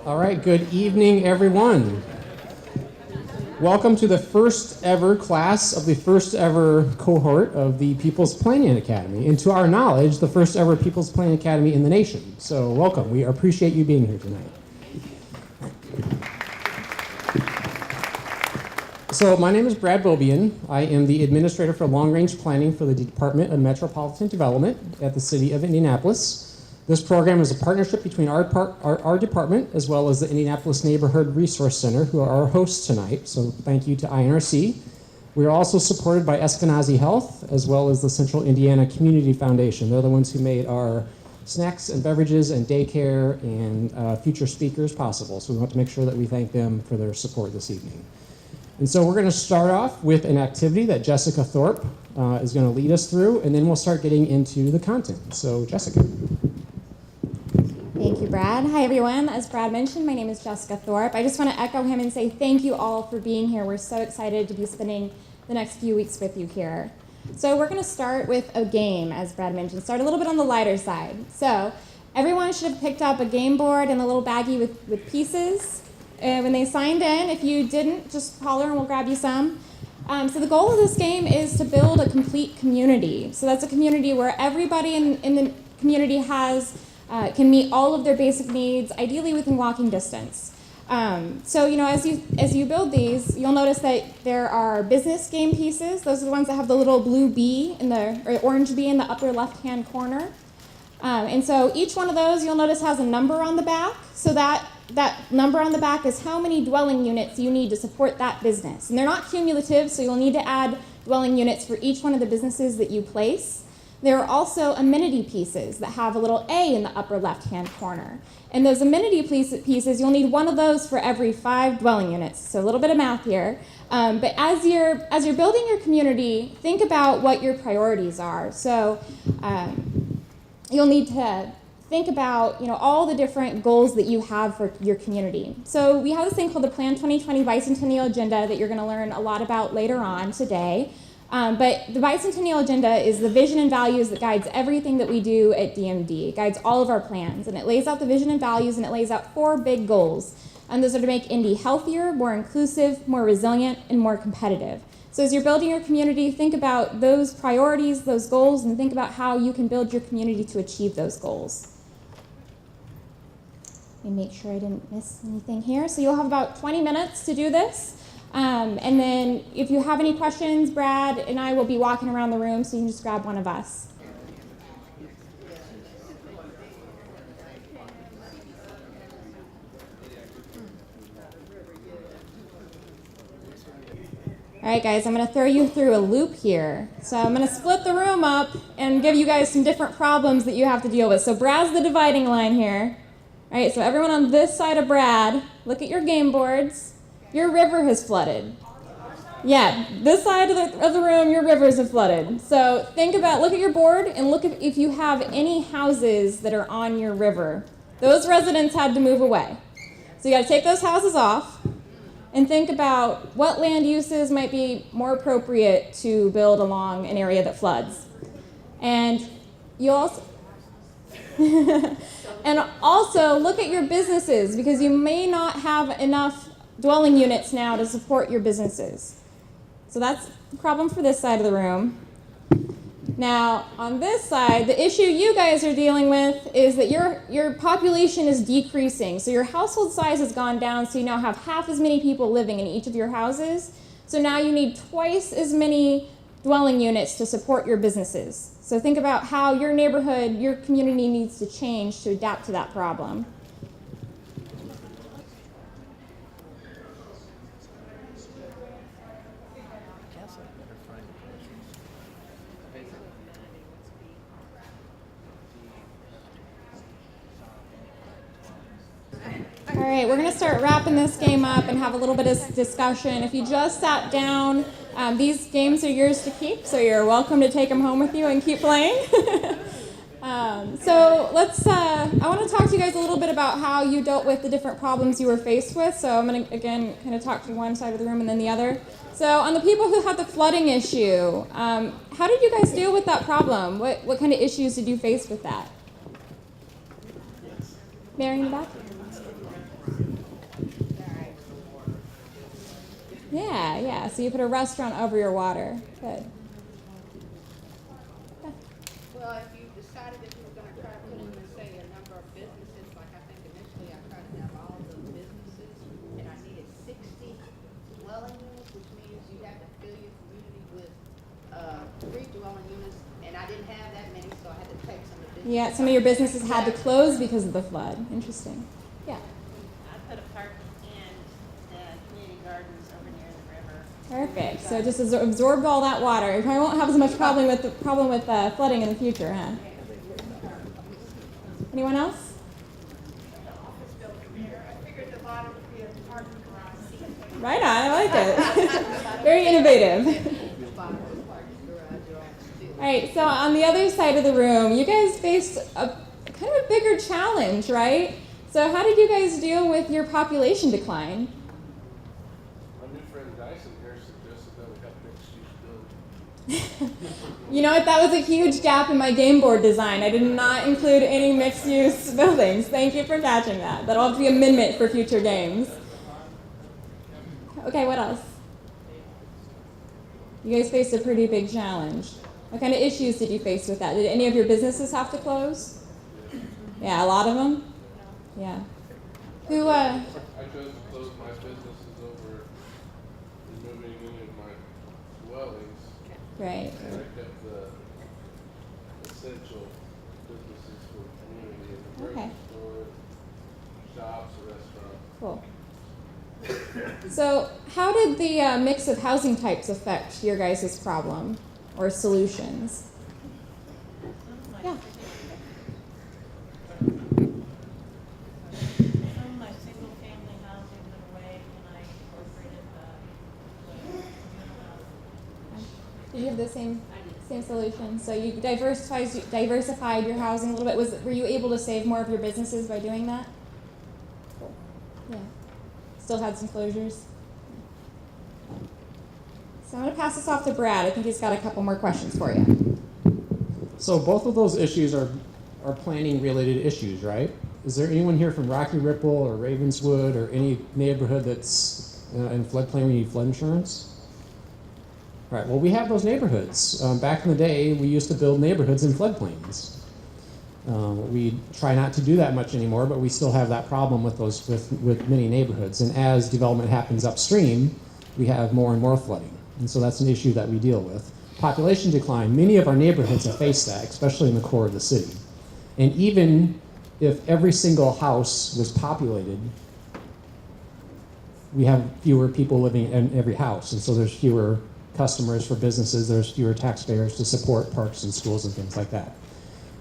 All right, good evening, everyone. Welcome to the first ever class of the first ever cohort of the People's Planning Academy, and to our knowledge, the first ever People's Planning Academy in the nation. So welcome. We appreciate you being here tonight. So my name is Brad Bobian. I am the Administrator for Long Range Planning for the Department of Metropolitan Development at the City of Indianapolis. This program is a partnership between our department as well as the Indianapolis Neighborhood Resource Center, who are our hosts tonight. So thank you to INRC. We are also supported by Eskenazi Health as well as the Central Indiana Community Foundation. They're the ones who made our snacks and beverages and daycare and future speakers possible. So we want to make sure that we thank them for their support this evening. And so we're going to start off with an activity that Jessica Thorpe is going to lead us through, and then we'll start getting into the content. So Jessica. Thank you, Brad. Hi, everyone. As Brad mentioned, my name is Jessica Thorpe. I just want to echo him and say thank you all for being here. We're so excited to be spending the next few weeks with you here. So we're going to start with a game, as Brad mentioned. Start a little bit on the lighter side. So everyone should have picked up a game board and a little baggie with pieces. When they signed in, if you didn't, just holler and we'll grab you some. So the goal of this game is to build a complete community. So that's a community where everybody in the community can meet all of their basic needs, ideally within walking distance. So as you build these, you'll notice that there are business game pieces. Those are the ones that have the little blue bee or orange bee in the upper left-hand corner. And so each one of those, you'll notice, has a number on the back. So that number on the back is how many dwelling units you need to support that business. And they're not cumulative, so you'll need to add dwelling units for each one of the businesses that you place. There are also amenity pieces that have a little A in the upper left-hand corner. And those amenity pieces, you'll need one of those for every 5 dwelling units. So a little bit of math here. But as you're building your community, think about what your priorities are. So you'll need to think about all the different goals that you have for your community. So we have this thing called the Plan 2020 Bicentennial Agenda that you're going to learn a lot about later on today. But the Bicentennial Agenda is the vision and values that guides everything that we do at DMD. It guides all of our plans, and it lays out the vision and values, and it lays out 4 big goals. And those are to make Indy healthier, more inclusive, more resilient, and more competitive. So as you're building your community, think about those priorities, those goals, and think about how you can build your community to achieve those goals. Let me make sure I didn't miss anything here. So you'll have about 20 minutes to do this. And then if you have any questions, Brad and I will be walking around the room, so you can just grab one of us. All right, guys, I'm going to throw you through a loop here. So I'm going to split the room up and give you guys some different problems that you have to deal with. So Brad's the dividing line here. All right, so everyone on this side of Brad, look at your game boards. Your river has flooded. Yeah, this side of the room, your rivers have flooded. So look at your board and look if you have any houses that are on your river. Those residents had to move away. So you got to take those houses off and think about what land uses might be more appropriate to build along an area that floods. And you also and also look at your businesses, because you may not have enough dwelling units now to support your businesses. So that's the problem for this side of the room. Now, on this side, the issue you guys are dealing with is that your population is decreasing. So your household size has gone down, so you now have half as many people living in each of your houses. So now you need twice as many dwelling units to support your businesses. So think about how your neighborhood, your community needs to change to adapt to that problem. All right, we're going to start wrapping this game up and have a little bit of discussion. If you just sat down, these games are yours to keep, so you're welcome to take them home with you and keep playing. I want to talk to you guys a little bit about how you dealt with the different problems you were faced with. So I'm going to, again, kind of talk to one side of the room and then the other. So on the people who had the flooding issue, how did you guys deal with that problem? What kind of issues did you face with that? Mary in the back? Yeah. So you put a restaurant over your water. Good. Well, if you decided that you were gonna try to put in, let's say, a number of businesses, like I think initially I tried to have all the businesses, and I needed 60 dwelling units, which means you have to fill your community with, 3 dwelling units, and I didn't have that many, so I had to take some of the businesses. Yeah, some of your businesses had to close because of the flood. Interesting. Yeah. I put a park and the community gardens over near the river. Perfect. So just absorbed all that water. You probably won't have as much problem with flooding in the future, huh? Anyone else? I figured the bottom would be a parking garage. Right on. I like it. Very innovative. All right. So on the other side of the room, you guys faced a kind of a bigger challenge, right? So how did you guys deal with your population decline? My new friend Dyson here suggested that we have mixed-use buildings. You know what? That was a huge gap in my game board design. I did not include any mixed-use buildings. Thank you for catching that. That'll have to be an amendment for future games. Okay, what else? You guys faced a pretty big challenge. What kind of issues did you face with that? Did any of your businesses have to close? Yeah, a lot of them? Yeah. Who, I chose to close my businesses over removing any of my dwellings. right. And I kept the essential businesses for the community, the Okay. grocery store, shops, restaurants. Cool. So, how did the mix of housing types affect your guys' problem or solutions? Yeah. Some of my single family housing went away and I incorporated the communal housing. Did you have the same solution? So you diversified your housing a little bit. Were you able to save more of your businesses by doing that? Cool. Yeah. Still had some closures. So I'm going to pass this off to Brad. I think he's got a couple more questions for you. So both of those issues are planning related issues, right? Is there anyone here from Rocky Ripple or Ravenswood or any neighborhood that's in floodplain where you need flood insurance? Right, well, we have those neighborhoods. Back in the day, we used to build neighborhoods in floodplains. We try not to do that much anymore, but we still have that problem with many neighborhoods. And as development happens upstream, we have more and more flooding. And so that's an issue that we deal with. Population decline, many of our neighborhoods have faced that, especially in the core of the city. And even if every single house was populated, we have fewer people living in every house. And so there's fewer customers for businesses, there's fewer taxpayers to support parks and schools and things like that.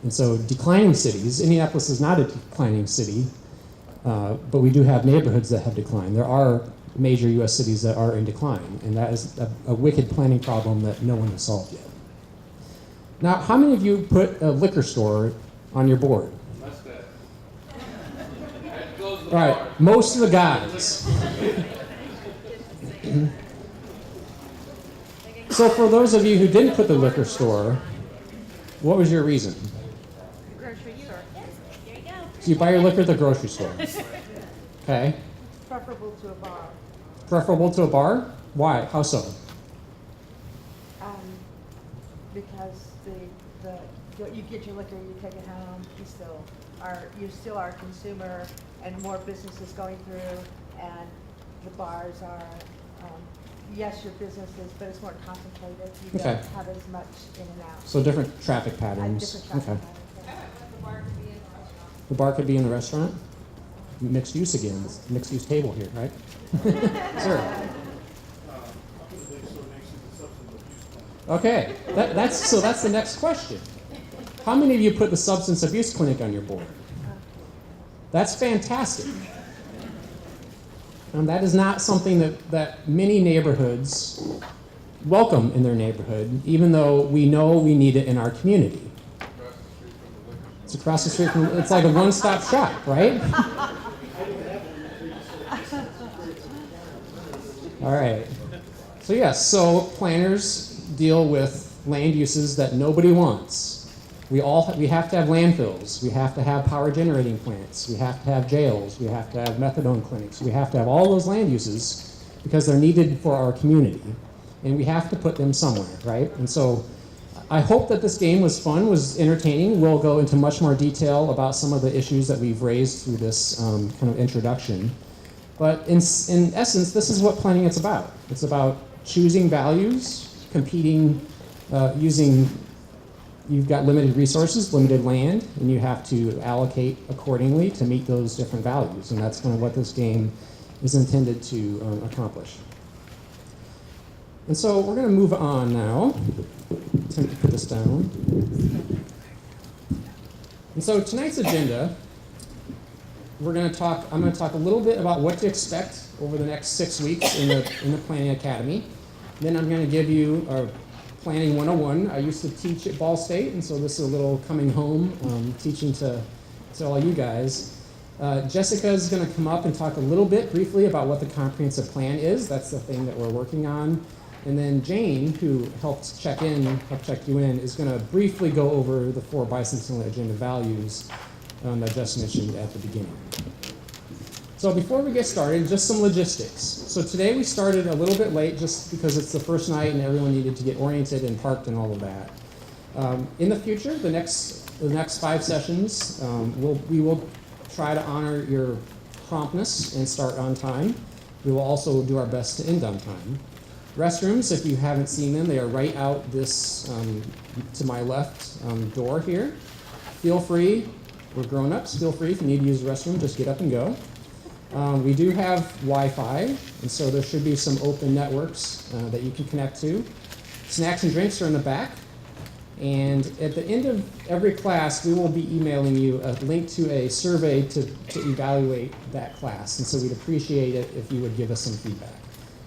And so declining cities, Indianapolis is not a declining city, but we do have neighborhoods that have declined. There are major U.S. cities that are in decline, and that is a wicked planning problem that no one has solved yet. Now, how many of you put a liquor store on your board? That's that. I had to close the All right, bar. most of the guys. So for those of you who didn't put the liquor store, what was your reason? Grocery store. There you go. So you buy your liquor at the grocery store. Okay. Preferable to a bar. Preferable to a bar? Why? How so? Because you get your liquor, you take it home, you still are a consumer, and more businesses going through, and the bars are, yes, your businesses, but it's more concentrated. You Okay. don't have as much in and out. So different traffic patterns. Different traffic Okay. patterns. The bar could be in the restaurant. Mixed use again. It's a mixed use table here, right? Sure. Okay. That's the next question. How many of you put the substance abuse clinic on your board? That's fantastic. That is not something that many neighborhoods welcome in their neighborhood, even though we know we need it in our community. It's across the street from, it's like a one-stop shop, right? All right. So yes, so planners deal with land uses that nobody wants. We have to have landfills. We have to have power generating plants. We have to have jails. We have to have methadone clinics. We have to have all those land uses because they're needed for our community, and we have to put them somewhere, right? And so I hope that this game was fun, was entertaining. We'll go into much more detail about some of the issues that we've raised through this kind of introduction. But in essence, this is what planning is about. It's about choosing values, competing, you've got limited resources, limited land, and you have to allocate accordingly to meet those different values. And that's kind of what this game is intended to accomplish. And so we're going to move on now. Attempt to put this down. And so tonight's agenda, I'm going to talk a little bit about what to expect over the next 6 weeks in the Planning Academy. Then I'm going to give you a Planning 101. I used to teach at Ball State, and so this is a little coming home, teaching to all you guys. Jessica is going to come up and talk a little bit briefly about what the comprehensive plan is. That's the thing that we're working on. And then Jane, who helped check you in, is going to briefly go over the 4 bicentennial agenda values that I just mentioned at the beginning. So before we get started, just some logistics. So today we started a little bit late just because it's the first night and everyone needed to get oriented and parked and all of that. In the future, the next 5 sessions, we will try to honor your promptness and start on time. We will also do our best to end on time. Restrooms, if you haven't seen them, they are right out this, to my left door here. Feel free, we're grown-ups, feel free if you need to use the restroom, just get up and go. We do have Wi-Fi, and so there should be some open networks that you can connect to. Snacks and drinks are in the back. And at the end of every class, we will be emailing you a link to a survey to evaluate that class. And so we'd appreciate it if you would give us some feedback.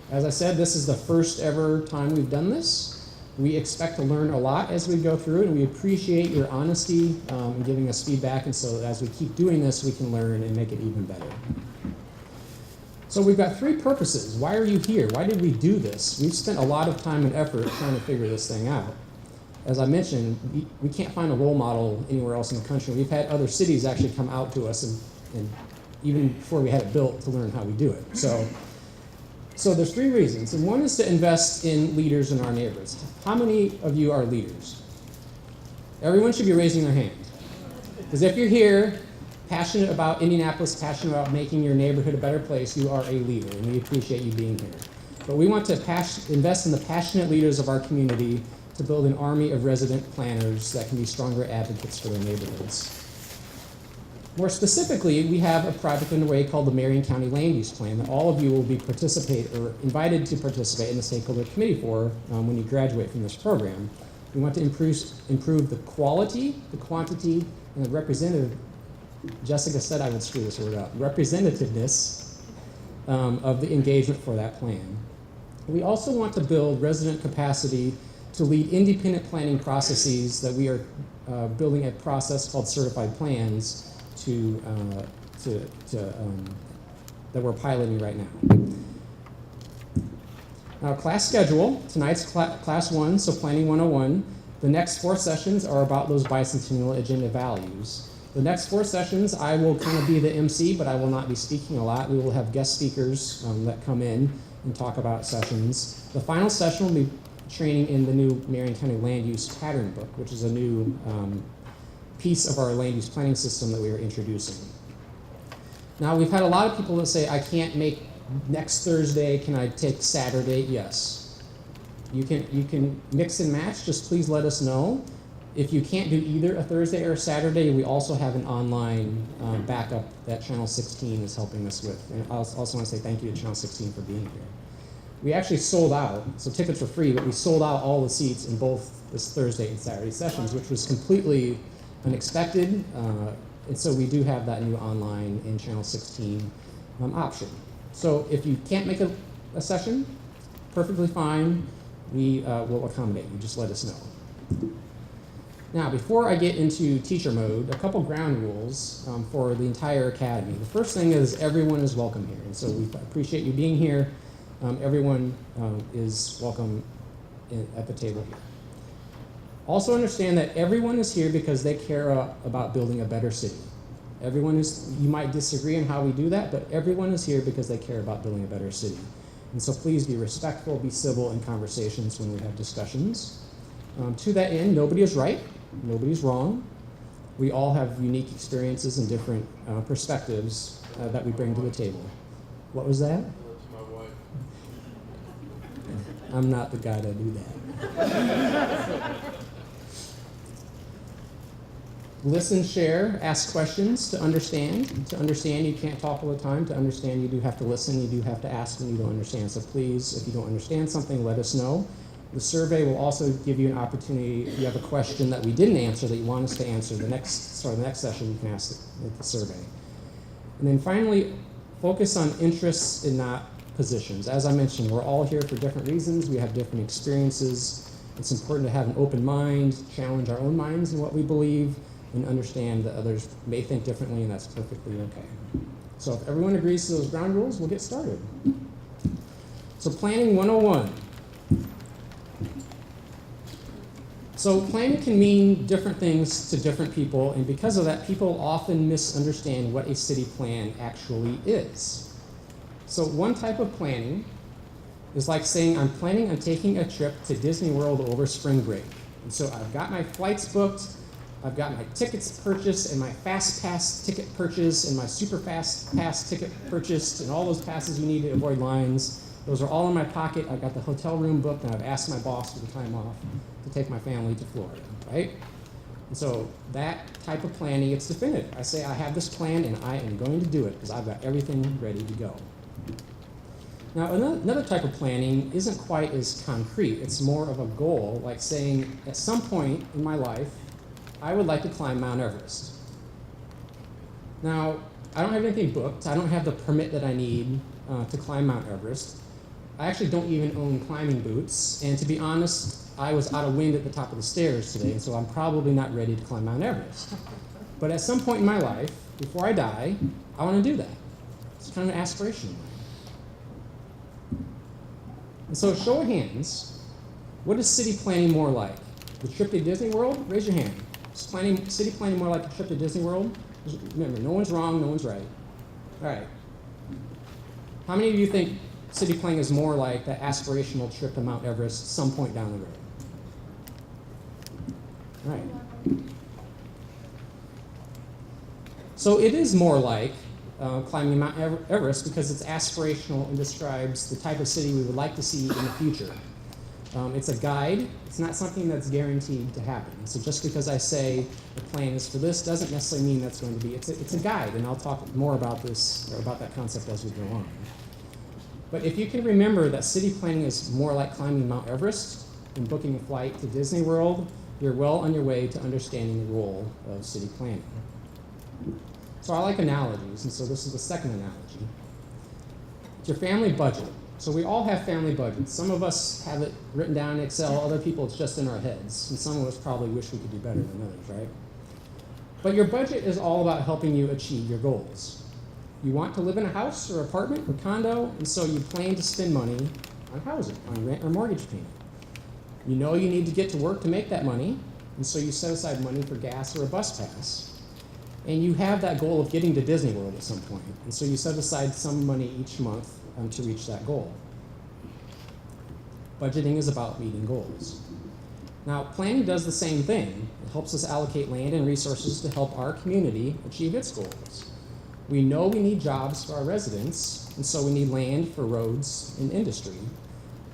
As I said, this is the first ever time we've done this. We expect to learn a lot as we go through it, and we appreciate your honesty in giving us feedback. And so as we keep doing this, we can learn and make it even better. So we've got 3 purposes. Why are you here? Why did we do this? We've spent a lot of time and effort trying to figure this thing out. As I mentioned, we can't find a role model anywhere else in the country. We've had other cities actually come out to us, and even before we had it built, to learn how we do it. So there's 3 reasons. And one is to invest in leaders in our neighborhoods. How many of you are leaders? Everyone should be raising their hand. Because if you're here, passionate about Indianapolis, passionate about making your neighborhood a better place, you are a leader, and we appreciate you being here. But we want to invest in the passionate leaders of our community to build an army of resident planners that can be stronger advocates for their neighborhoods. More specifically, we have a project underway called the Marion County Land Use Plan that all of you will be invited to participate in the stakeholder committee for when you graduate from this program. We want to improve the quality, the quantity, and the representative. Jessica said I would screw this word up. Representativeness of the engagement for that plan. We also want to build resident capacity to lead independent planning processes that we are building a process called certified plans that we're piloting right now. Now, class schedule. Tonight's class 1, so Planning 101. The next 4 sessions are about those bicentennial agenda values. The next 4 sessions, I will kind of be the MC, but I will not be speaking a lot. We will have guest speakers that come in and talk about sessions. The final session will be training in the new Marion County Land Use Pattern Book, which is a new piece of our land use planning system that we are introducing. Now, we've had a lot of people that say, I can't make next Thursday, can I take Saturday? Yes. You can mix and match, just please let us know. If you can't do either a Thursday or a Saturday, we also have an online backup that Channel 16 is helping us with. And I also want to say thank you to Channel 16 for being here. We actually sold out, so tickets were free, but we sold out all the seats in both this Thursday and Saturday sessions, which was completely unexpected. And so we do have that new online in Channel 16 option. So if you can't make a session, perfectly fine. We will accommodate you. Just let us know. Now, before I get into teacher mode, a couple ground rules for the entire academy. The first thing is everyone is welcome here. And so we appreciate you being here. Everyone is welcome at the table here. Also understand that everyone is here because they care about building a better city. You might disagree on how we do that, but everyone is here because they care about building a better city. And so please be respectful, be civil in conversations when we have discussions. To that end, nobody is right, nobody's wrong. We all have unique experiences and different perspectives that we bring to the table. What was that? That's my wife. I'm not the guy to do that. Listen, share, ask questions to understand. To understand, you can't talk all the time. To understand, you do have to listen. You do have to ask when you don't understand. So please, if you don't understand something, let us know. The survey will also give you an opportunity, if you have a question that we didn't answer that you want us to answer, the next session you can ask the survey. And then finally, focus on interests and not positions. As I mentioned, we're all here for different reasons. We have different experiences. It's important to have an open mind, challenge our own minds in what we believe, and understand that others may think differently, and that's perfectly okay. So if everyone agrees to those ground rules, we'll get started. So Planning 101. So planning can mean different things to different people, and because of that, people often misunderstand what a city plan actually is. So one type of planning is like saying, I'm planning on taking a trip to Disney World over spring break. And so I've got my flights booked, I've got my tickets purchased, and my Fast Pass ticket purchased, and my Super Fast Pass ticket purchased, and all those passes you need to avoid lines. Those are all in my pocket. I've got the hotel room booked, and I've asked my boss for the time off to take my family to Florida, right? And so that type of planning, it's definitive. I say I have this plan, and I am going to do it because I've got everything ready to go. Now, another type of planning isn't quite as concrete. It's more of a goal, like saying, at some point in my life, I would like to climb Mount Everest. Now, I don't have anything booked. I don't have the permit that I need to climb Mount Everest. I actually don't even own climbing boots. And to be honest, I was out of wind at the top of the stairs today, and so I'm probably not ready to climb Mount Everest. But at some point in my life, before I die, I want to do that. It's kind of an aspiration of mine. And so, show of hands, what is city planning more like? The trip to Disney World? Raise your hand. Is city planning more like a trip to Disney World? Remember, no one's wrong, no one's right. All right. How many of you think city planning is more like that aspirational trip to Mount Everest some point down the road? All right. So it is more like climbing Mount Everest because it's aspirational and describes the type of city we would like to see in the future. It's a guide. It's not something that's guaranteed to happen. So just because I say the plan is for this doesn't necessarily mean that's going to be. It's a guide, and I'll talk more about this or about that concept as we go on. But if you can remember that city planning is more like climbing Mount Everest and booking a flight to Disney World, you're well on your way to understanding the role of city planning. So I like analogies, and so this is the second analogy. It's your family budget. So we all have family budgets. Some of us have it written down in Excel, other people it's just in our heads, and some of us probably wish we could do better than others, right? But your budget is all about helping you achieve your goals. You want to live in a house or apartment or condo, and so you plan to spend money on housing, on rent or mortgage payment. You know you need to get to work to make that money, and so you set aside money for gas or a bus pass. And you have that goal of getting to Disney World at some point, and so you set aside some money each month to reach that goal. Budgeting is about meeting goals. Now, planning does the same thing. It helps us allocate land and resources to help our community achieve its goals. We know we need jobs for our residents, and so we need land for roads and industry.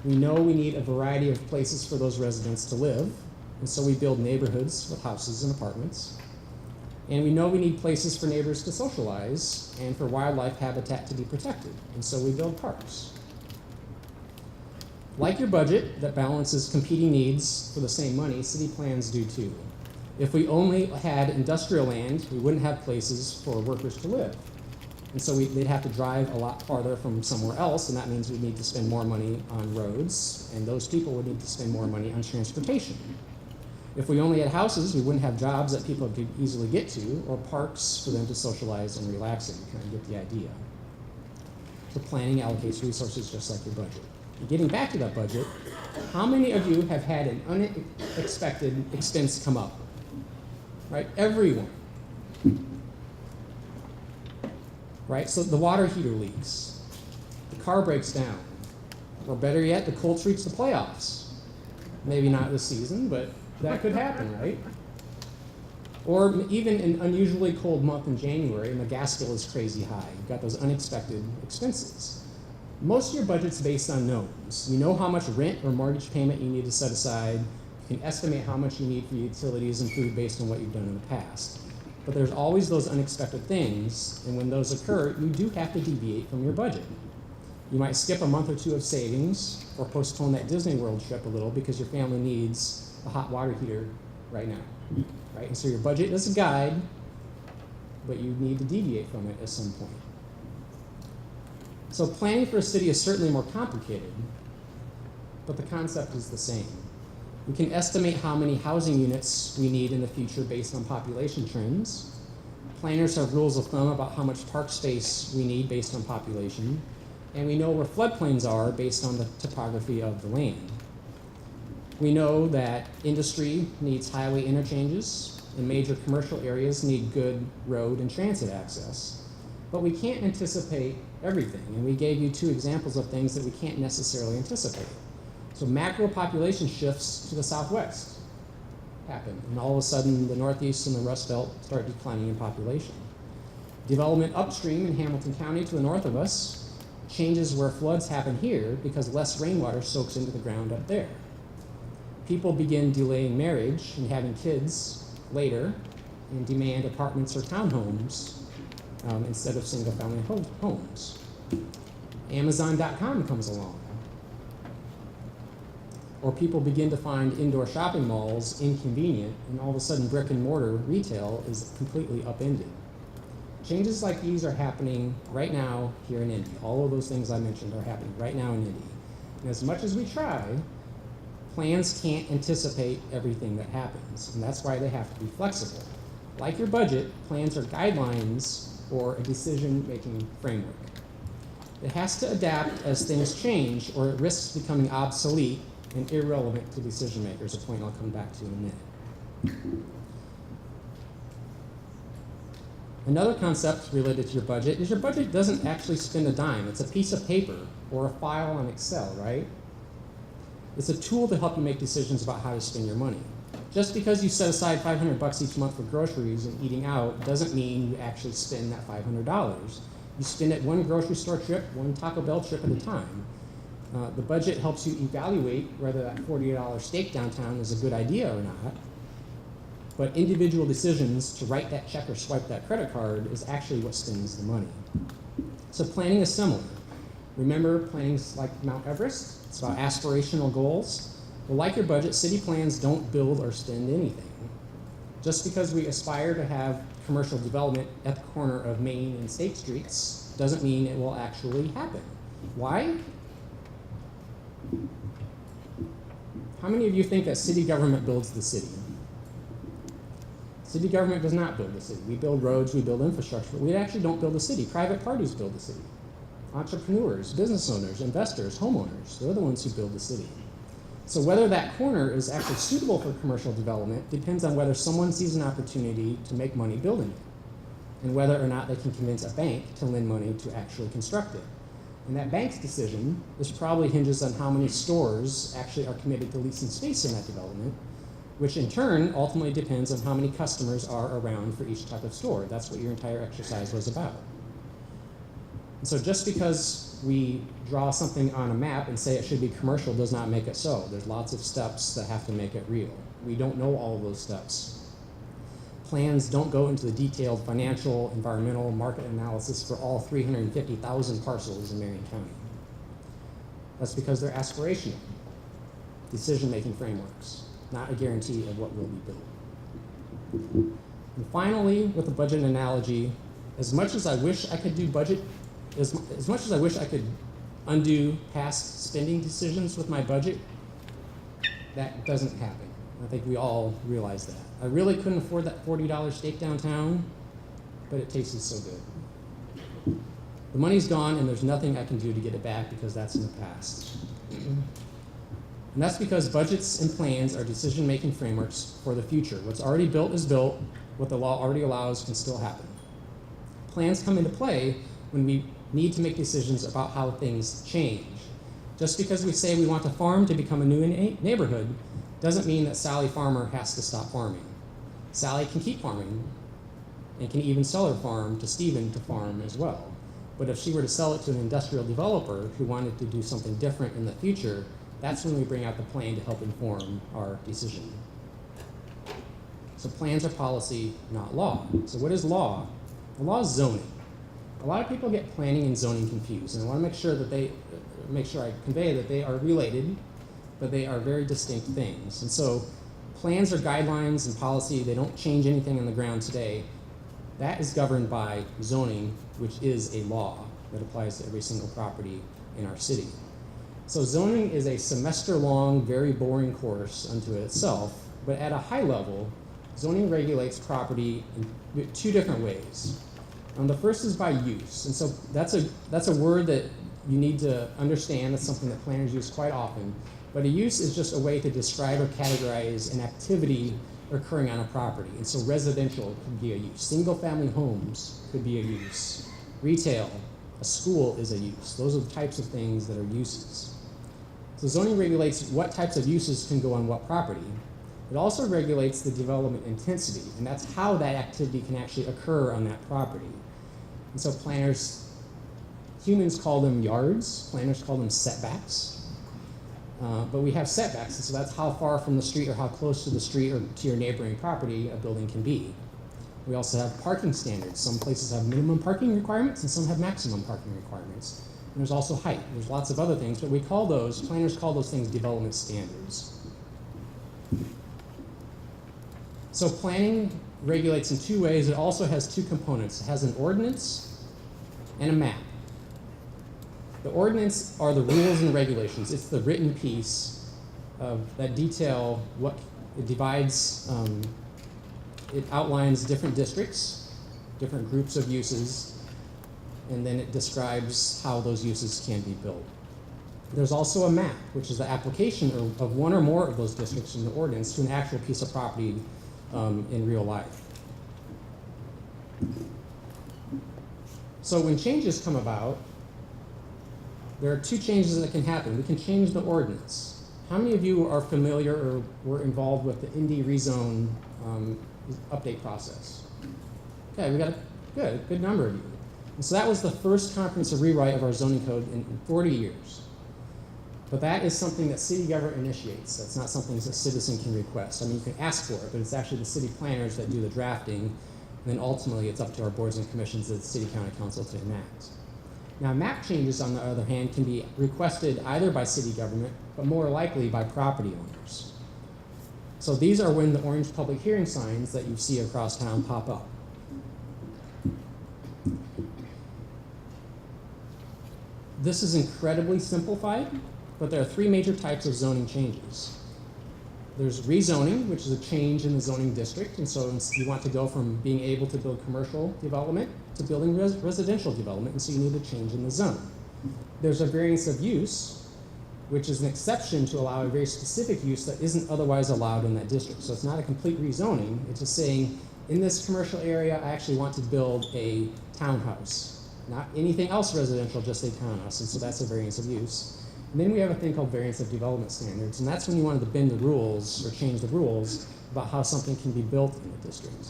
We know we need a variety of places for those residents to live, and so we build neighborhoods with houses and apartments. And we know we need places for neighbors to socialize and for wildlife habitat to be protected, and so we build parks. Like your budget that balances competing needs for the same money, city plans do too. If we only had industrial land, we wouldn't have places for workers to live. And so they'd have to drive a lot farther from somewhere else, and that means we'd need to spend more money on roads, and those people would need to spend more money on transportation. If we only had houses, we wouldn't have jobs that people could easily get to, or parks for them to socialize and relax in. You kind of get the idea. So planning allocates resources just like your budget. And getting back to that budget, how many of you have had an unexpected expense come up? Right? Everyone. Right? So the water heater leaks. The car breaks down. Or better yet, the Colts reach the playoffs. Maybe not this season, but that could happen, right? Or even an unusually cold month in January and the gas bill is crazy high. You've got those unexpected expenses. Most of your budget's based on knowns. You know how much rent or mortgage payment you need to set aside. You can estimate how much you need for utilities and food based on what you've done in the past. But there's always those unexpected things, and when those occur, you do have to deviate from your budget. You might skip a month or two of savings or postpone that Disney World trip a little because your family needs a hot water heater right now. Right? And so your budget is a guide, but you need to deviate from it at some point. So planning for a city is certainly more complicated, but the concept is the same. We can estimate how many housing units we need in the future based on population trends. Planners have rules of thumb about how much park space we need based on population, and we know where floodplains are based on the topography of the land. We know that industry needs highway interchanges, and major commercial areas need good road and transit access. But we can't anticipate everything, and we gave you 2 examples of things that we can't necessarily anticipate. So macro population shifts to the southwest happen, and all of a sudden the northeast and the Rust Belt start declining in population. Development upstream in Hamilton County to the north of us changes where floods happen here because less rainwater soaks into the ground up there. People begin delaying marriage and having kids later and demand apartments or townhomes instead of single-family homes. Amazon.com comes along. Or people begin to find indoor shopping malls inconvenient, and all of a sudden brick and mortar retail is completely upended. Changes like these are happening right now here in Indy. All of those things I mentioned are happening right now in Indy. And as much as we try, plans can't anticipate everything that happens, and that's why they have to be flexible. Like your budget, plans are guidelines or a decision-making framework. It has to adapt as things change, or it risks becoming obsolete and irrelevant to decision makers, a point I'll come back to in a minute. Another concept related to your budget is your budget doesn't actually spend a dime. It's a piece of paper or a file on Excel, right? It's a tool to help you make decisions about how to spend your money. Just because you set aside $500 each month for groceries and eating out doesn't mean you actually spend that $500. You spend it one grocery store trip, one Taco Bell trip at a time. The budget helps you evaluate whether that $40 steak downtown is a good idea or not. But individual decisions to write that check or swipe that credit card is actually what spends the money. So planning is similar. Remember, planning's like Mount Everest. It's about aspirational goals. Well, like your budget, city plans don't build or spend anything. Just because we aspire to have commercial development at the corner of Main and State Streets doesn't mean it will actually happen. Why? How many of you think that city government builds the city? City government does not build the city. We build roads, we build infrastructure, but we actually don't build the city. Private parties build the city. Entrepreneurs, business owners, investors, homeowners, they're the ones who build the city. So whether that corner is actually suitable for commercial development depends on whether someone sees an opportunity to make money building it, and whether or not they can convince a bank to lend money to actually construct it. And that bank's decision is probably hinges on how many stores actually are committed to leasing space in that development, which in turn ultimately depends on how many customers are around for each type of store. That's what your entire exercise was about. And so just because we draw something on a map and say it should be commercial does not make it so. There's lots of steps that have to make it real. We don't know all of those steps. Plans don't go into the detailed financial, environmental, market analysis for all 350,000 parcels in Marion County. That's because they're aspirational decision-making frameworks, not a guarantee of what will be built. And finally, with the budget analogy, as much as I wish I could do budget, as much as I wish I could undo past spending decisions with my budget, that doesn't happen. I think we all realize that. I really couldn't afford that $40 steak downtown, but it tasted so good. The money's gone and there's nothing I can do to get it back because that's in the past. And that's because budgets and plans are decision-making frameworks for the future. What's already built is built. What the law already allows can still happen. Plans come into play when we need to make decisions about how things change. Just because we say we want a farm to become a new neighborhood doesn't mean that Sally Farmer has to stop farming. Sally can keep farming and can even sell her farm to Stephen to farm as well. But if she were to sell it to an industrial developer who wanted to do something different in the future, that's when we bring out the plan to help inform our decision. So plans are policy, not law. So what is law? The law is zoning. A lot of people get planning and zoning confused, and I want to make sure I convey that they are related, but they are very distinct things. And so plans are guidelines and policy. They don't change anything on the ground today. That is governed by zoning, which is a law that applies to every single property in our city. So zoning is a semester-long, very boring course unto itself, but at a high level, zoning regulates property in two different ways. The first is by use, and so that's a word that you need to understand. That's something that planners use quite often. But a use is just a way to describe or categorize an activity occurring on a property. And so residential could be a use. Single-family homes could be a use. Retail, a school is a use. Those are the types of things that are uses. So zoning regulates what types of uses can go on what property. It also regulates the development intensity, and that's how that activity can actually occur on that property. And so planners, humans call them yards, planners call them setbacks. But we have setbacks, and so that's how far from the street or how close to the street or to your neighboring property a building can be. We also have parking standards. Some places have minimum parking requirements and some have maximum parking requirements. And there's also height. There's lots of other things, but planners call those things development standards. So planning regulates in two ways. It also has two components. It has an ordinance and a map. The ordinance are the rules and regulations. It's the written piece of that detail what it divides. It outlines different districts, different groups of uses, and then it describes how those uses can be built. There's also a map, which is the application of one or more of those districts in the ordinance to an actual piece of property in real life. So when changes come about, there are two changes that can happen. We can change the ordinance. How many of you are familiar or were involved with the Indy rezone update process? Okay, we got a good number of you. And so that was the first comprehensive rewrite of our zoning code in 40 years. But that is something that city government initiates. That's not something that a citizen can request. I mean, you can ask for it, but it's actually the city planners that do the drafting, and then ultimately it's up to our boards and commissions of the city county council to enact. Now, map changes, on the other hand, can be requested either by city government, but more likely by property owners. So these are when the orange public hearing signs that you see across town pop up. This is incredibly simplified, but there are three major types of zoning changes. There's rezoning, which is a change in the zoning district, and so you want to go from being able to build commercial development to building residential development, and so you need a change in the zone. There's a variance of use, which is an exception to allow a very specific use that isn't otherwise allowed in that district. So it's not a complete rezoning, it's just saying, in this commercial area, I actually want to build a townhouse. Not anything else residential, just a townhouse, and so that's a variance of use. And then we have a thing called variance of development standards, and that's when you wanted to bend the rules or change the rules about how something can be built in the district.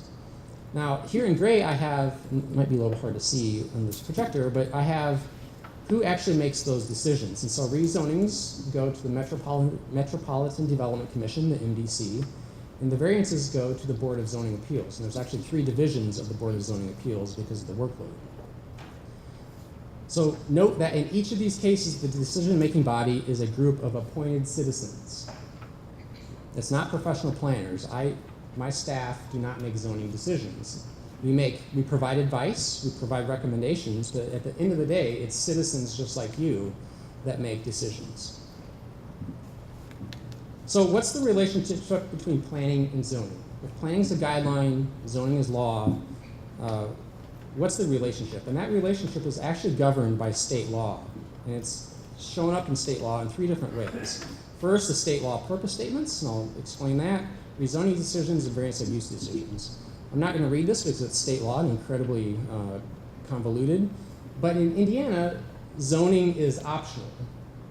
Now, here in gray, I have, it might be a little hard to see on this projector, but I have who actually makes those decisions. And so rezonings go to the Metropolitan Development Commission, the MDC, and the variances go to the Board of Zoning Appeals. And there's actually 3 divisions of the Board of Zoning Appeals because of the workload. So note that in each of these cases, the decision-making body is a group of appointed citizens. It's not professional planners. My staff do not make zoning decisions. We provide advice, we provide recommendations, but at the end of the day, it's citizens just like you that make decisions. So what's the relationship between planning and zoning? If planning is a guideline, zoning is law, what's the relationship? And that relationship is actually governed by state law. And it's shown up in state law in 3 different ways. First, the state law purpose statements, and I'll explain that. Rezoning decisions and variance of use decisions. I'm not going to read this because it's state law and incredibly convoluted. But in Indiana, zoning is optional.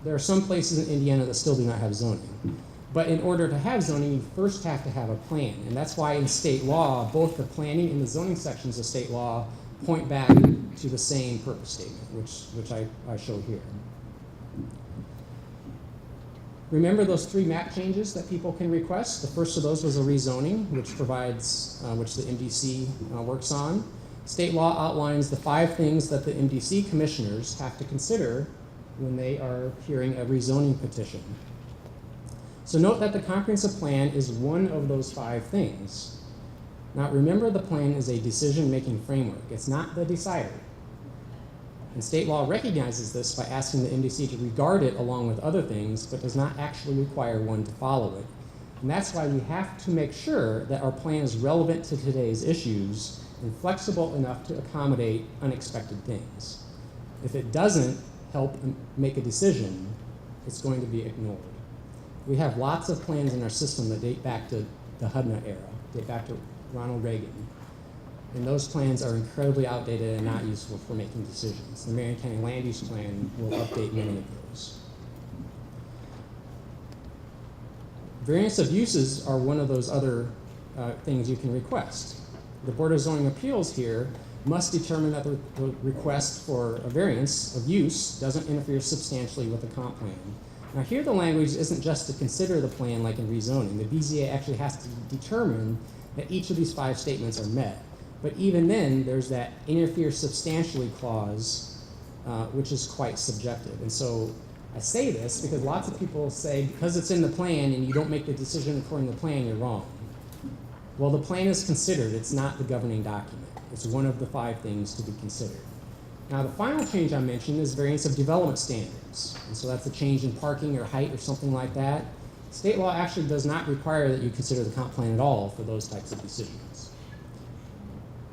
there are some places in Indiana that still do not have zoning. But in order to have zoning, you first have to have a plan. And that's why in state law, both the planning and the zoning sections of state law point back to the same purpose statement, which I show here. Remember those 3 map changes that people can request? The first of those was a rezoning, which provides, which the MDC works on. State law outlines the 5 things that the MDC commissioners have to consider when they are hearing a rezoning petition. So note that the comprehensive plan is one of those 5 things. Now remember, the plan is a decision-making framework. It's not the decider. And state law recognizes this by asking the MDC to regard it along with other things, but does not actually require one to follow it. And that's why we have to make sure that our plan is relevant to today's issues and flexible enough to accommodate unexpected things. If it doesn't help make a decision, it's going to be ignored. We have lots of plans in our system that date back to the HUDNA era, date back to Ronald Reagan. And those plans are incredibly outdated and not useful for making decisions. The Marion County Land Use Plan will update many of those. Variance of uses are one of those other things you can request. The Board of Zoning Appeals here must determine that the request for a variance of use doesn't interfere substantially with the comp plan. Now here the language isn't just to consider the plan like in rezoning. The BZA actually has to determine that each of these 5 statements are met. But even then, there's that interfere substantially clause, which is quite subjective. And so I say this because lots of people say, because it's in the plan and you don't make the decision according to the plan, you're wrong. Well, the plan is considered. It's not the governing document. It's one of the 5 things to be considered. Now, the final change I mentioned is variance of development standards. And so that's a change in parking or height or something like that. State law actually does not require that you consider the comp plan at all for those types of decisions.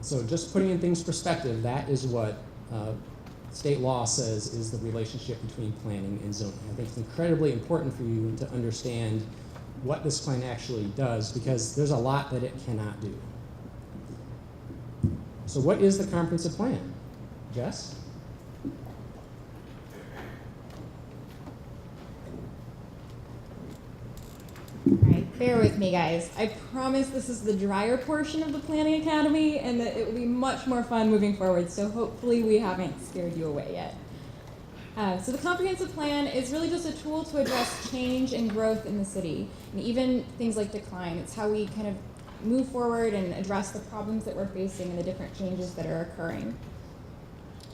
So just putting in things perspective, that is what state law says is the relationship between planning and zoning. I think it's incredibly important for you to understand what this plan actually does, because there's a lot that it cannot do. So what is the comprehensive plan? Jess? Alright, bear with me guys. I promise this is the drier portion of the Planning Academy and that it will be much more fun moving forward, so hopefully we haven't scared you away yet. So the comprehensive plan is really just a tool to address change and growth in the city, and even things like decline. It's how we kind of move forward and address the problems that we're facing and the different changes that are occurring.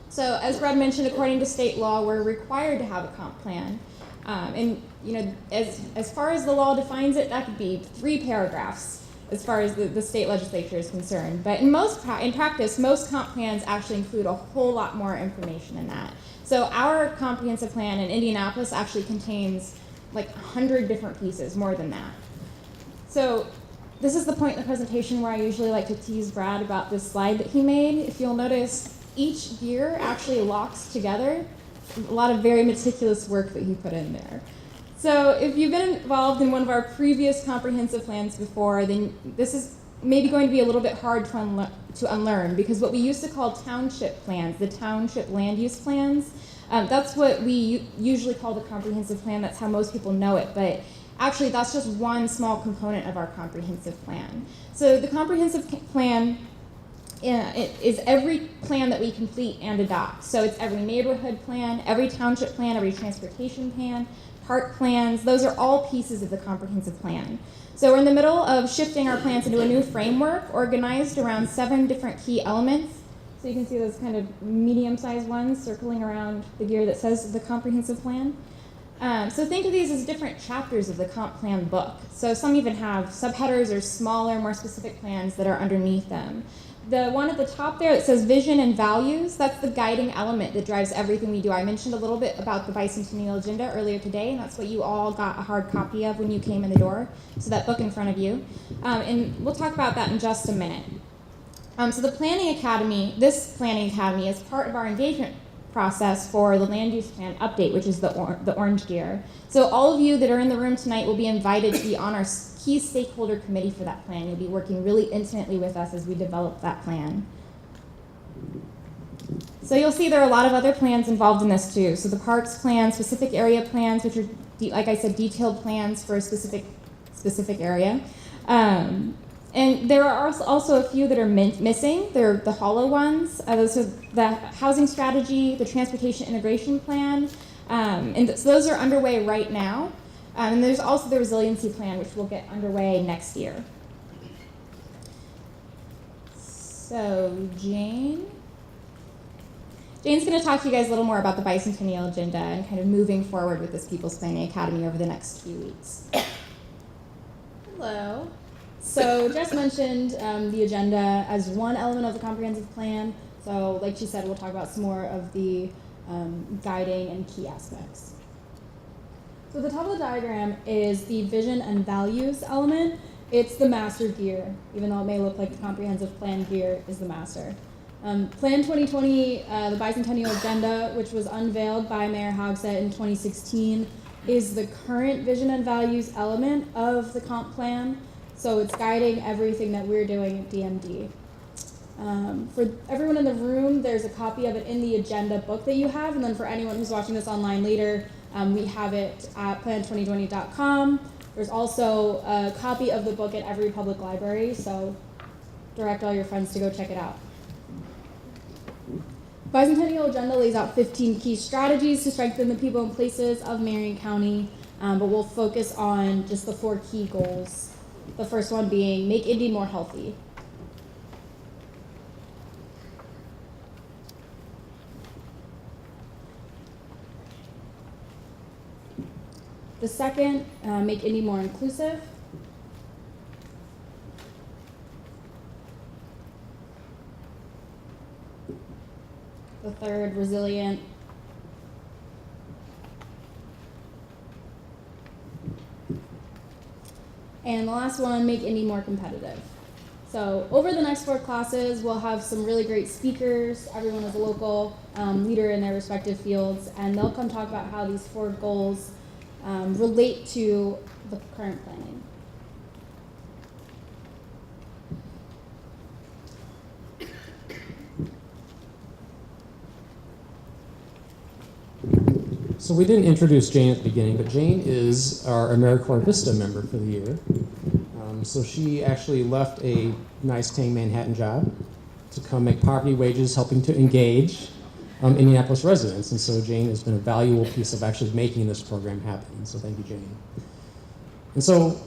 So as Brad mentioned, according to state law, we're required to have a comp plan. And you know, as far as the law defines it, that could be 3 paragraphs as far as the state legislature is concerned. But in practice, most comp plans actually include a whole lot more information than that. So our comprehensive plan in Indianapolis actually contains like 100 different pieces, more than that. So this is the point in the presentation where I usually like to tease Brad about this slide that he made. If you'll notice, each gear actually locks together. A lot of very meticulous work that he put in there. So if you've been involved in one of our previous comprehensive plans before, then this is maybe going to be a little bit hard to unlearn, because what we used to call township plans, the township land use plans, that's what we usually call the comprehensive plan. That's how most people know it, but actually that's just one small component of our comprehensive plan. So the comprehensive plan it is every plan that we complete and adopt. So it's every neighborhood plan, every township plan, every transportation plan, park plans. Those are all pieces of the comprehensive plan. So we're in the middle of shifting our plans into a new framework organized around 7 different key elements. So you can see those kind of medium-sized ones circling around the gear that says the comprehensive plan. So think of these as different chapters of the comp plan book. So some even have subheaders or smaller, more specific plans that are underneath them. The one at the top there that says vision and values, that's the guiding element that drives everything we do. I mentioned a little bit about the bicentennial agenda earlier today, and that's what you all got a hard copy of when you came in the door. So that book in front of you. And we'll talk about that in just a minute. So the Planning Academy, this Planning Academy is part of our engagement process for the Land Use Plan Update, which is the orange gear. So all of you that are in the room tonight will be invited to be on our key stakeholder committee for that plan. You'll be working really intimately with us as we develop that plan. So you'll see there are a lot of other plans involved in this too. So the parks plan, specific area plans, which are, like I said, detailed plans for a specific area. And there are also a few that are missing. They're the hollow ones. Those are the housing strategy, the transportation integration plan, so those are underway right now. And there's also the resiliency plan, which will get underway next year. So Jane's going to talk to you guys a little more about the bicentennial agenda and kind of moving forward with this People's Planning Academy over the next few weeks. Hello. So Jess mentioned the agenda as one element of the comprehensive plan. So like she said, we'll talk about some more of the guiding and key aspects. So the top of the diagram is the vision and values element. It's the master gear, even though it may look like the comprehensive plan gear is the master. Plan 2020, the bicentennial agenda, which was unveiled by Mayor Hogsett in 2016, is the current vision and values element of the comp plan. So it's guiding everything that we're doing at DMD. For everyone in the room, there's a copy of it in the agenda book that you have, and then for anyone who's watching this online later, we have it at plan2020.com. There's also a copy of the book at every public library, so direct all your friends to go check it out. Bicentennial agenda lays out 15 key strategies to strengthen the people and places of Marion County, but we'll focus on just the 4 key goals. The first one being make Indy more healthy. The second, make Indy more inclusive. The third, resilient. And the last one, make Indy more competitive. So over the next 4 classes, we'll have some really great speakers. Everyone is a local leader in their respective fields, and they'll come talk about how these 4 goals relate to the current planning. So we didn't introduce Jane at the beginning, but Jane is our AmeriCorps Vista member for the year. So she actually left a nice paying Manhattan job to come make poverty wages, helping to engage Indianapolis residents. And so Jane has been a valuable piece of actually making this program happen. So thank you, Jane. And so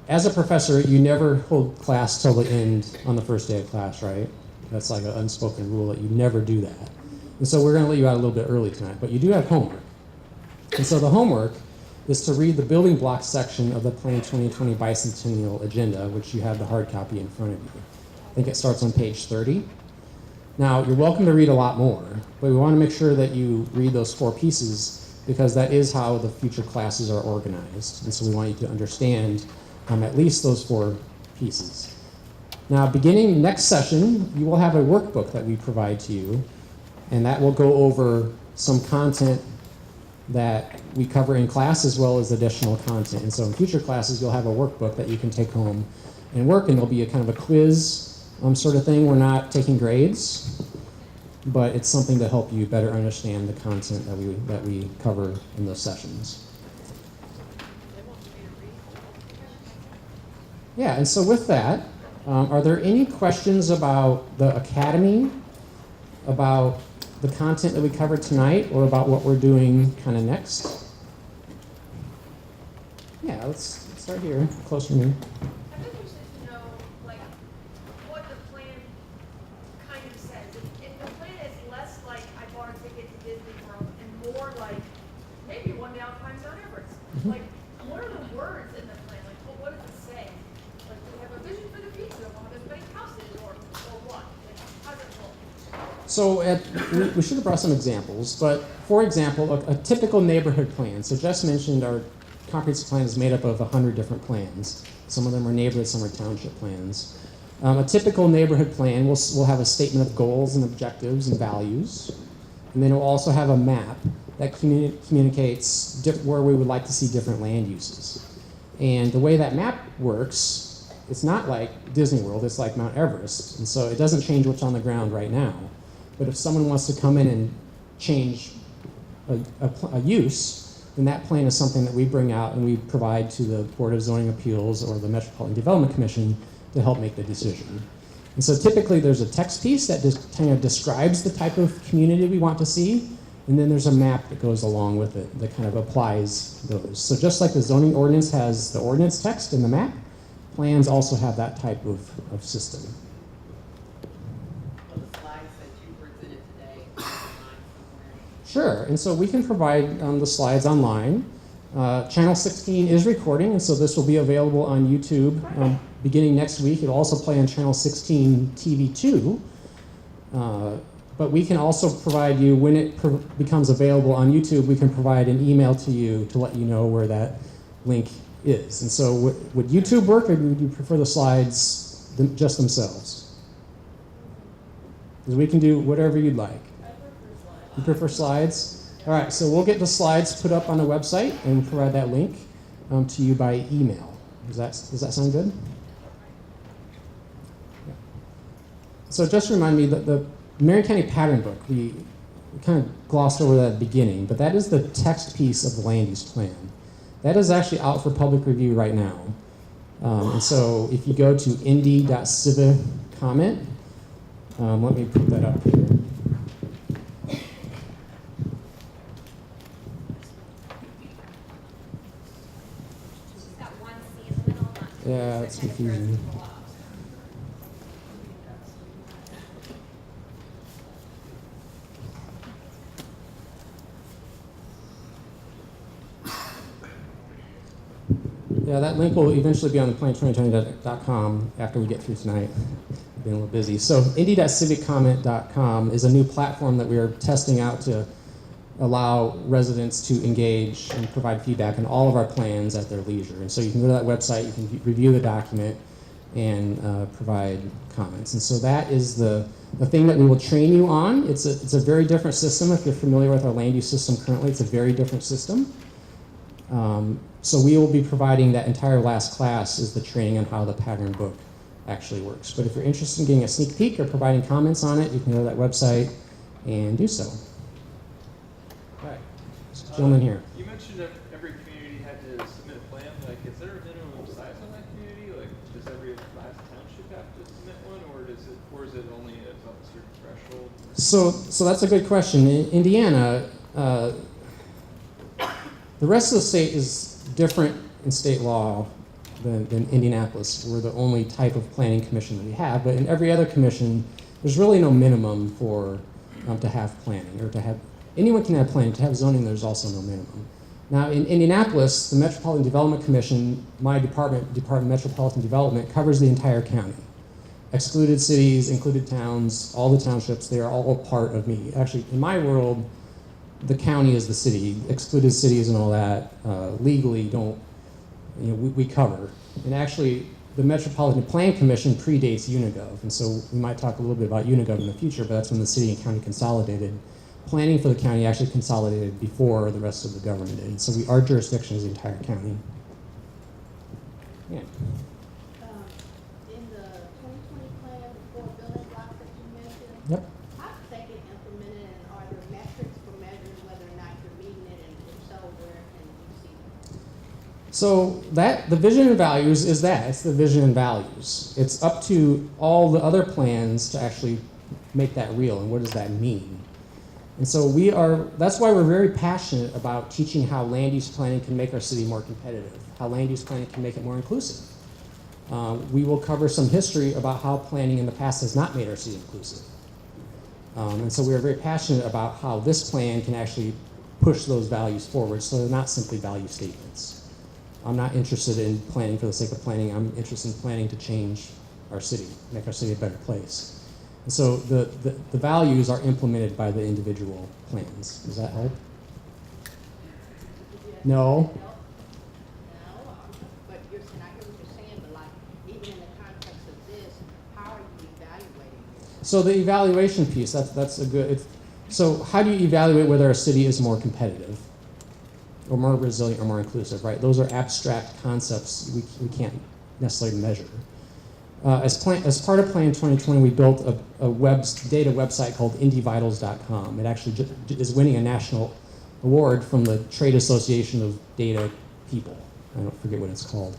as a professor, you never hold class till the end on the first day of class, right? That's like an unspoken rule that you never do that. And so we're going to let you out a little bit early tonight, but you do have homework. And so the homework is to read the building blocks section of the Plan 2020 Bicentennial Agenda, which you have the hard copy in front of you. I think it starts on page 30. Now, you're welcome to read a lot more, but we want to make sure that you read those 4 pieces because that is how the future classes are organized. And so we want you to understand at least those 4 pieces. Now, beginning next session, you will have a workbook that we provide to you, and that will go over some content that we cover in class as well as additional content. And so in future classes, you'll have a workbook that you can take home and work, and there'll be a kind of a quiz sort of thing. We're not taking grades, but it's something to help you better understand the content that we cover in those sessions. Yeah, and so with that, are there any questions about the Academy, about the content that we covered tonight, or about what we're doing kind of next? Yeah, let's start here, closer to me. I'm interested to know, like, what the plan kind of says. If the plan is less like I bought a ticket to Disney World and more like maybe one day I'll climb Mount Everest. Like, what are the words in the plan? Like, what does it say? Like, do we have a vision for the future? We'll have as many houses or what? Like, how does it look? So we should have brought some examples, but for example, a typical neighborhood plan. So Jess mentioned our comprehensive plan is made up of 100 different plans. Some of them are neighborhood, some are township plans. A typical neighborhood plan will have a statement of goals and objectives and values, and then it will also have a map that communicates where we would like to see different land uses. And the way that map works, it's not like Disney World, it's like Mount Everest, and so it doesn't change what's on the ground right now. But if someone wants to come in and change a use, then that plan is something that we bring out and we provide to the Board of Zoning Appeals or the Metropolitan Development Commission to help make the decision. And so typically there's a text piece that just kind of describes the type of community we want to see, and then there's a map that goes along with it that kind of applies those. So just like the zoning ordinance has the ordinance text and the map, plans also have that type of system. Well, the slides that you presented today, online somewhere. Sure, and so we can provide the slides online. Channel 16 is recording, and so this will be available on YouTube beginning next week. It'll also play on Channel 16 TV2. But we can also provide you, when it becomes available on YouTube, we can provide an email to you to let you know where that link is. And so would YouTube work, or would you prefer the slides just themselves? Because we can do whatever you'd like. You prefer slides? All right, so we'll get the slides put up on the website and provide that link to you by email. Does that sound good? Yeah. So just remind me that the Marion County Pattern Book, we kind of glossed over that at the beginning, but that is the text piece of the land use plan. That is actually out for public review right now. And so if you go to indy.civicomment, let me put that up here. Yeah, it's confusing. Yeah, that link will eventually be on the plan2020.com after we get through tonight. I've been a little busy. So indy.civicomment.com is a new platform that we are testing out to allow residents to engage and provide feedback on all of our plans at their leisure. And so you can go to that website, you can review the document, and provide comments. And so that is the thing that we will train you on. It's a very different system. If you're familiar with our land use system currently, it's a very different system. So we will be providing that entire last class is the training on how the pattern book actually works. But if you're interested in getting a sneak peek or providing comments on it, you can go to that website and do so. All right, gentleman here. You mentioned that every community had to submit a plan. Like, is there a minimum size on that community? Like, does every last township have to submit one, or is it only a certain threshold? So that's a good question. In Indiana, the rest of the state is different in state law than Indianapolis. We're the only type of planning commission that we have, but in every other commission, there's really no minimum for to have planning, or to have, anyone can have planning. To have zoning, there's also no minimum. Now in Indianapolis, the Metropolitan Development Commission, my Department of Metropolitan Development, covers the entire county. Excluded cities, included towns, all the townships, they are all part of me. Actually, in my world, the county is the city. Excluded cities and all that legally don't, we cover. And actually, the Metropolitan Plan Commission predates UNIGOV, and so we might talk a little bit about UNIGOV in the future, but that's when the city and county consolidated. Planning for the county actually consolidated before the rest of the government did. So our jurisdiction is the entire county. Yeah. In the 2020 plan, the 4 building blocks that you mentioned, Yep. how does that get implemented, and are there metrics for measuring whether or not you're meeting it, and if so, where can you see them? So the vision and values is that. It's the vision and values. It's up to all the other plans to actually make that real, and what does that mean? And so that's why we're very passionate about teaching how land use planning can make our city more competitive, how land use planning can make it more inclusive. We will cover some history about how planning in the past has not made our city inclusive. And so we are very passionate about how this plan can actually push those values forward, so they're not simply value statements. I'm not interested in planning for the sake of planning. I'm interested in planning to change our city, make our city a better place. And so the values are implemented by the individual plans. Does that help? No? No, but I hear what you're saying, but like, even in the context of this, how are you evaluating this? So the evaluation piece, that's a good, so how do you evaluate whether a city is more competitive or more resilient or more inclusive, right? Those are abstract concepts we can't necessarily measure. As part of Plan 2020, we built a data website called IndyVitals.com. It actually is winning a national award from the Trade Association of Data People. I don't forget what it's called.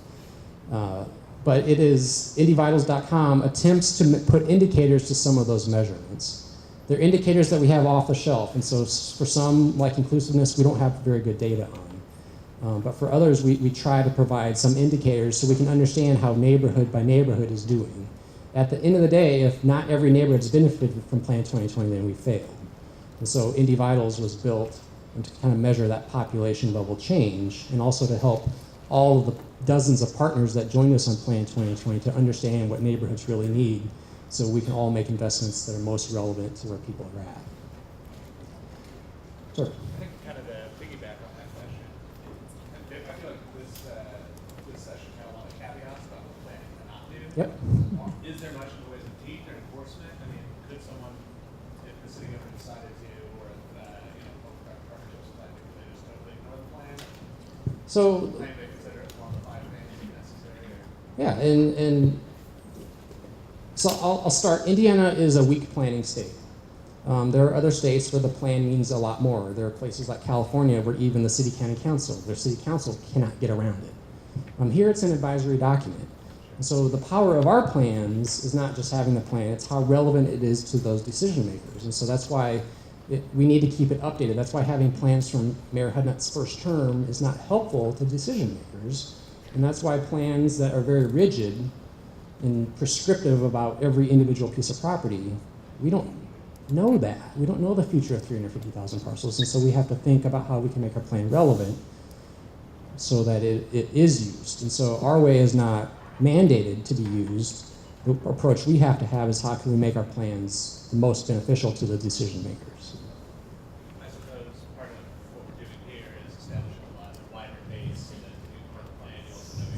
But it is IndyVitals.com attempts to put indicators to some of those measurements. They're indicators that we have off the shelf, and so for some, like inclusiveness, we don't have very good data on. But for others, we try to provide some indicators so we can understand how neighborhood by neighborhood is doing. At the end of the day, if not every neighborhood has benefited from Plan 2020, then we failed. And so Indy Vitals was built to kind of measure that population level change, and also to help all of the dozens of partners that joined us on Plan 2020 to understand what neighborhoods really need, so we can all make investments that are most relevant to where people are at. Sure. I think kind of to piggyback on that question, I feel like this session had a lot of caveats about what planning cannot do. Yep. Is there much in the ways of teeth or enforcement? I mean, could someone, if the city government decided to, or public-private partnerships decided to just totally ignore the plan, So, claim they consider it one of the 5 things to be necessary? yeah, and so I'll start. Indiana is a weak planning state. There are other states where the plan means a lot more. There are places like California where even the city county council, their city council cannot get around it. Here it's an advisory document. And so the power of our plans is not just having the plan, it's how relevant it is to those decision makers. And so that's why we need to keep it updated. That's why having plans from Mayor Hudnut's first term is not helpful to decision makers. And that's why plans that are very rigid and prescriptive about every individual piece of property, we don't know that. We don't know the future of 350,000 parcels, and so we have to think about how we can make our plan relevant so that it is used. And so our way is not mandated to be used. The approach we have to have is how can we make our plans the most beneficial to the decision makers. I suppose part of what we're doing here is establishing a wider base so that you part of the plan, you also know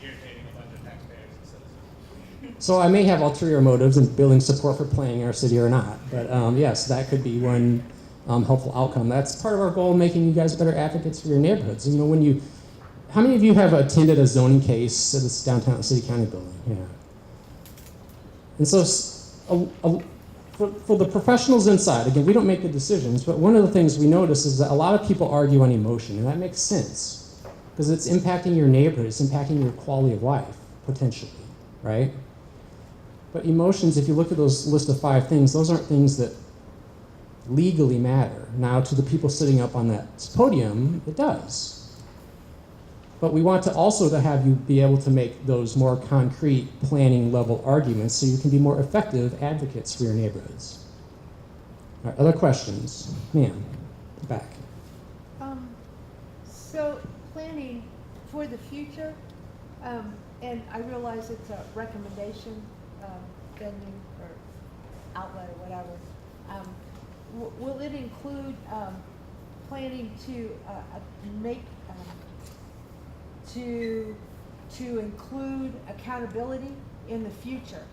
you're irritating a bunch of taxpayers and citizens. So I may have ulterior motives in building support for planning in our city or not, but yes, that could be one helpful outcome. That's part of our goal, making you guys better advocates for your neighborhoods. You know, how many of you have attended a zoning case at this downtown city county building? Yeah. And so for the professionals inside, again, we don't make the decisions, but one of the things we notice is that a lot of people argue on emotion, and that makes sense because it's impacting your neighborhood, it's impacting your quality of life, potentially, right? But emotions, if you look at those list of 5 things, those aren't things that legally matter. Now, to the people sitting up on that podium, it does. But we want to also to have you be able to make those more concrete planning level arguments so you can be more effective advocates for your neighborhoods. All right, other questions? Ma'am, back. So planning for the future, and I realize it's a recommendation, vending or outlet or whatever. Will it include planning to make to include accountability in the future?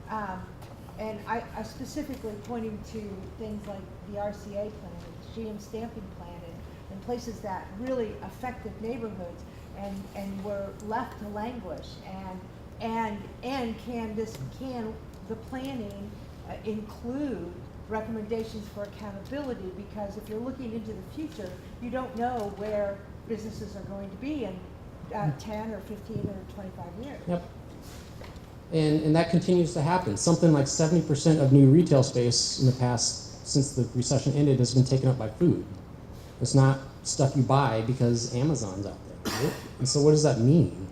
And I specifically pointing to things like the RCA plan, the GM stamping plan, and places that really affected neighborhoods and were left to languish. And can the planning include recommendations for accountability? Because if you're looking into the future, you don't know where businesses are going to be in 10 or 15 or 25 years. Yep. And that continues to happen. Something like 70% of new retail space in the past, since the recession ended, has been taken up by food. It's not stuff you buy because Amazon's out there, right? And so what does that mean?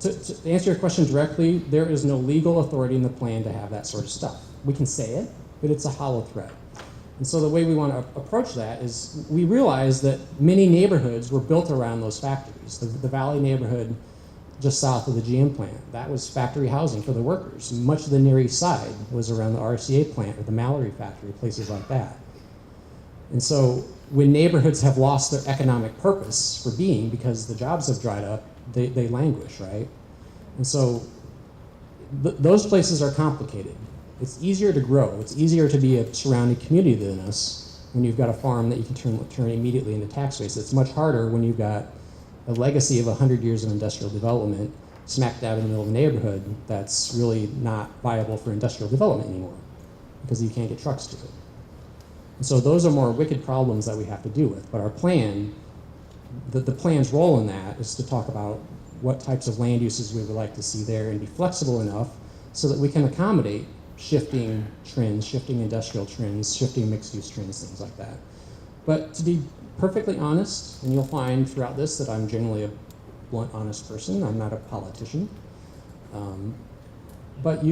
To answer your question directly, there is no legal authority in the plan to have that sort of stuff. We can say it, but it's a hollow threat. And so the way we want to approach that is we realize that many neighborhoods were built around those factories. The Valley neighborhood just south of the GM plant, that was factory housing for the workers. Much of the Near East Side was around the RCA plant or the Mallory factory, places like that. And so when neighborhoods have lost their economic purpose for being because the jobs have dried up, they languish, right? And so those places are complicated. It's easier to grow. It's easier to be a surrounding community than us when you've got a farm that you can turn immediately into tax base. It's much harder when you've got a legacy of 100 years of industrial development smack dab in the middle of a neighborhood that's really not viable for industrial development anymore because you can't get trucks to it. And so those are more wicked problems that we have to deal with. But our plan, the plan's role in that is to talk about what types of land uses we would like to see there and be flexible enough so that we can accommodate shifting trends, shifting industrial trends, shifting mixed-use trends, things like that. But to be perfectly honest, and you'll find throughout this that I'm generally a blunt, honest person. I'm not a politician. But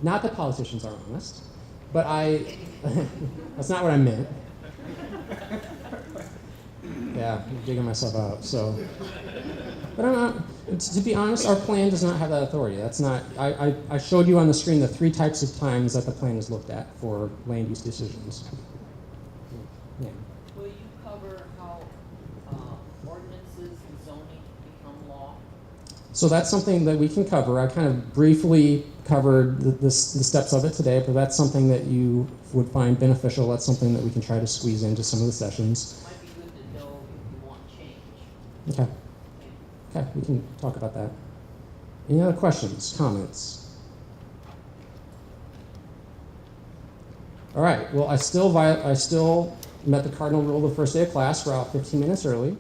not that politicians are honest, but that's not what I meant. Yeah, I'm digging myself out, so. But I'm not, to be honest, our plan does not have that authority. That's not, I showed you on the screen the 3 types of times that the plan is looked at for land use decisions. Yeah. Will you cover how ordinances and zoning become law? So that's something that we can cover. I kind of briefly covered the steps of it today, but that's something that you would find beneficial. That's something that we can try to squeeze into some of the sessions. It might be good to know if you want change. Okay. Okay, we can talk about that. Any other questions, comments? All right, well, I still met the cardinal rule the first day of class. We're out 15 minutes early.